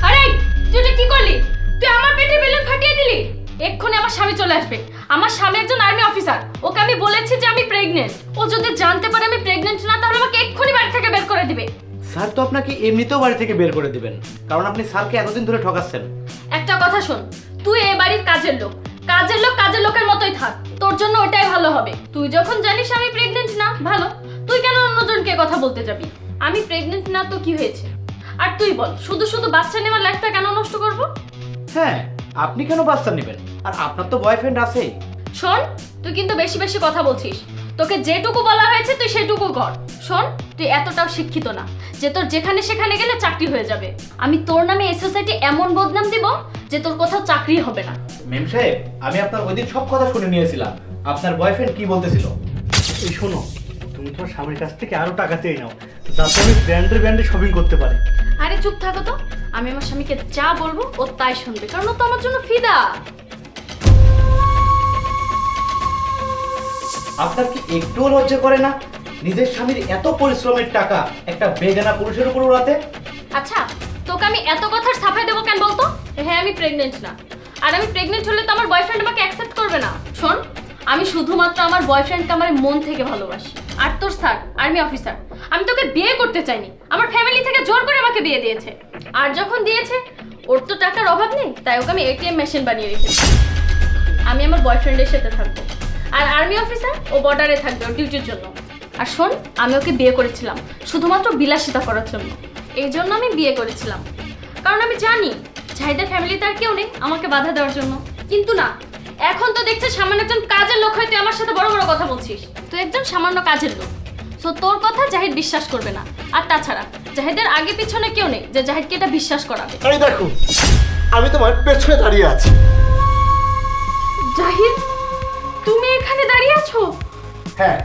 আরে তুই এটা কি করলি? তুই আমার পেটে বেলুন ফাটিয়ে দিলি। এক্ষুনি আমার স্বামী চলে আসবে। আমার স্বামী একজন আর্মি অফিসার, ওকে আমি বলেছি যে আমি প্রেগনেন্ট। ও যদি জানতে পারে আমি প্রেগনেন্ট না, তাহলে আমাকে এক্ষুনি বাড়ি থেকে বের করে দিবে। স্যার তো আপনাকে এমনিতেও বাড়ি থেকে বের করে দিবেন, কারণ আপনি স্যারকে এতদিন ধরে ঠকাচ্ছেন। একটা কথা শোন, তুই এই বাড়ির কাজের লোক, কাজের লোক কাজের লোকের মতোই থাক। তোর জন্য ওটাই ভালো হবে। তুই যখন জানিস আমি প্রেগনেন্ট না, ভালো, তুই কেন অন্যজনকে কথা বলতে যাবি? আমি প্রেগনেন্ট না তো কি হয়েছে? আর তুই বল, শুধু শুধু বাচ্চা নেওয়ার লাইফটা কেন নষ্ট করব? হ্যাঁ, আপনি কেন বাচ্চা নেবেন? আর আপনার তো বয়ফ্রেন্ড আছেই। শোন, তুই কিন্তু বেশি বেশি কথা বলছিস। তোকে যেটুকু বলা হয়েছে তুই সেটুকু কর। শোন, তুই এতটাও শিক্ষিত না যে তোর যেখানে সেখানে গেলে চাকরি হয়ে যাবে। আমি তোর নামে এই সোসাইটি এমন বদনাম দিব যে তোর কোথাও চাকরি হবে না। মেম সাহেব, আমি আপনার ওইদিন সব কথা শুনে নিয়েছিলাম। আপনার বয়ফ্রেন্ড কি বলতেছিল? এই শোনো, তুমি তোমার স্বামীর কাছ থেকে আরো টাকা চেয়ে নাও, যাতে আমি ব্র্যান্ডে শপিং করতে পারি। আরে চুপ থাকো তো। আমি আমার স্বামীকে যা বলবো ও তাই শুনবে, কারণ ও তো আমার জন্য ফিদা। আপনার কি একটুও লজ্জা করে না নিজের স্বামীর এত পরিশ্রমের টাকা একটা বেগানা পুরুষের উপর উড়াতে? আচ্ছা, তোকে আমি এত কথার সাফাই দেবো কেন বলতো? হ্যাঁ, আমি প্রেগনেন্ট না। আর আমি প্রেগনেন্ট হলে তো আমার বয়ফ্রেন্ড আমাকে অ্যাকসেপ্ট করবে না। শোন, আমি শুধুমাত্র আমার বয়ফ্রেন্ডকে আমার মন থেকে ভালোবাসি। আর তোর স্যার আর্মি অফিসার, আমি তোকে বিয়ে করতে চাইনি। আমার ফ্যামিলি থেকে জোর করে আমাকে বিয়ে দিয়েছে। আর যখন দিয়েছে, ওর তো টাকার অভাব নেই, তাই ওকে আমি এটিএম মেশিন বানিয়ে রেখেছি। আমি আমার বয়ফ্রেন্ডের সাথে থাকবো। আর আর্মি অফিসার ও বর্ডারে থাকবে ওর ডিউটির জন্য। আর শোন, আমি ওকে বিয়ে করেছিলাম শুধুমাত্র বিলাসিতা করার জন্য। এই জন্য আমি বিয়ে করেছিলাম, কারণ আমি জানি জাহিদের ফ্যামিলিতে আর কেউ নেই আমাকে বাধা দেওয়ার জন্য। কিন্তু না, এখন তো দেখছিস সামান্য একজন কাজের লোক হয়ে তুই আমার সাথে বড় বড় কথা বলছিস। তুই একজন সামান্য কাজের লোক, সো তোর কথা জাহিদ বিশ্বাস করবে না। আর তাছাড়া জাহিদের আগে পিছনে কেউ নেই যে জাহিদকে এটা বিশ্বাস করাবে। এই দেখো, আমি তোমার পেছনে দাঁড়িয়ে আছি। জাহিদ, তুমি এখানে দাঁড়িয়ে আছো? হ্যাঁ,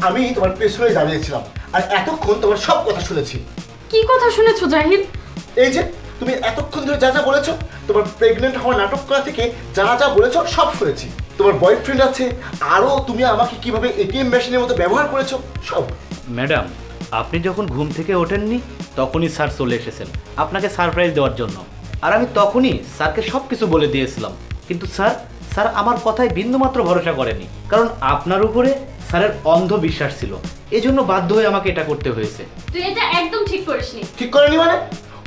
আমি তোমার পেছনে দাঁড়িয়েছিলাম আর এতক্ষণ তোমার সব কথা শুনেছি। কি কথা শুনেছো জাহিদ? এই যে তুমি এতক্ষণ ধরে যা যা বলেছো, তোমার প্রেগনেন্ট হওয়া নাটক করা থেকে যা যা বলেছো সব শুনেছি। তোমার বয়ফ্রেন্ড আছে, আরও তুমি আমাকে কিভাবে এটিএম মেশিনের মতো ব্যবহার করেছো সব। ম্যাডাম, আপনি যখন ঘুম থেকে ওঠেননি তখনই স্যার চলে এসেছেন আপনাকে সারপ্রাইজ দেওয়ার জন্য। আর আমি তখনই স্যারকে সব কিছু বলে দিয়েছিলাম, কিন্তু স্যার আমার কথায় বিন্দুমাত্র ভরসা করেনি, কারণ আপনার উপরে স্যারের অন্ধ বিশ্বাস ছিল। এজন্য বাধ্য হয়ে আমাকে এটা করতে হয়েছে। তুই এটা একদম ঠিক করিসনি। ঠিক করেনি মানে?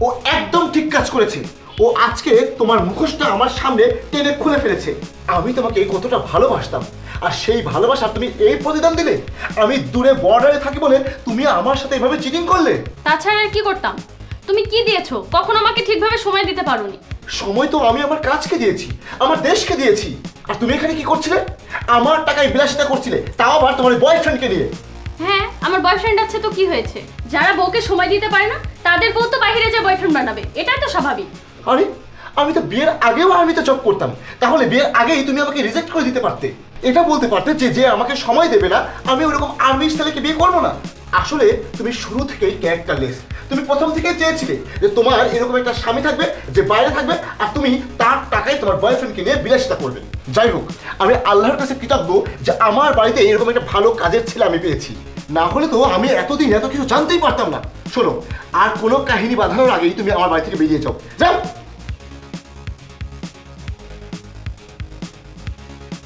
ও একদম ঠিক কাজ করেছে। ও আজকে তোমার মুখোশটা আমার সামনে টেনে খুলে ফেলেছে। আমি তোমাকে কতটা ভালোবাসতাম, আর সেই ভালোবাসা তুমি এই প্রতিদান দিলে। আমি দূরে বর্ডারে থাকি বলে তুমি আমার সাথে এভাবে চিটিং করলে। তাছাড়া আর কি করতাম? তুমি কি দিয়েছো? কখন আমাকে ঠিকভাবে সময় দিতে পারোনি। সময় তো আমি আমার কাজকে দিয়েছি, আমার দেশকে দিয়েছি। আর তুমি এখানে কি করছিলে? আমার টাকায় বিলাসিতা করছিলে, তাও আবার তোমার বয়ফ্রেন্ডকে নিয়ে। হ্যাঁ, আমার বয়ফ্রেন্ড আছে তো কি হয়েছে? যারা বউকে সময় দিতে পারে না তাদের বউ তো বাইরে যে বয়ফ্রেন্ড বানাবে, এটাই তো স্বাভাবিক। আরে, আমি তো বিয়ের আগেও আর্মিতে জব করতাম, তাহলে বিয়ের আগেই তুমি আমাকে রিজেক্ট করে দিতে পারতে। এটা বলতে পারতে যে যে আমাকে সময় দেবে না, আমি ওরকম আর্মি ছেলেকে বিয়ে করবো না। আসলে তুমি শুরু থেকেই ক্যারেক্টারলেস। তুমি প্রথম থেকেই চেয়েছিলে যে তোমার এরকম একটা স্বামী থাকবে যে বাইরে থাকবে, আর তুমি তার টাকায় তোমার বয়ফ্রেন্ডকে নিয়ে বিলাসিতা করবে। যাই হোক, আমি আল্লাহর কাছে কৃতজ্ঞ যে আমার বাড়িতে এরকম একটা ভালো কাজের ছেলে আমি পেয়েছি। না হলে তো আমি এতদিন এত কিছু জানতেই পারতাম না। শোনো, আর কোনো কাহিনী বাঁধানোর আগেই তুমি আমার বাড়ি থেকে বেরিয়ে যাও। যাও।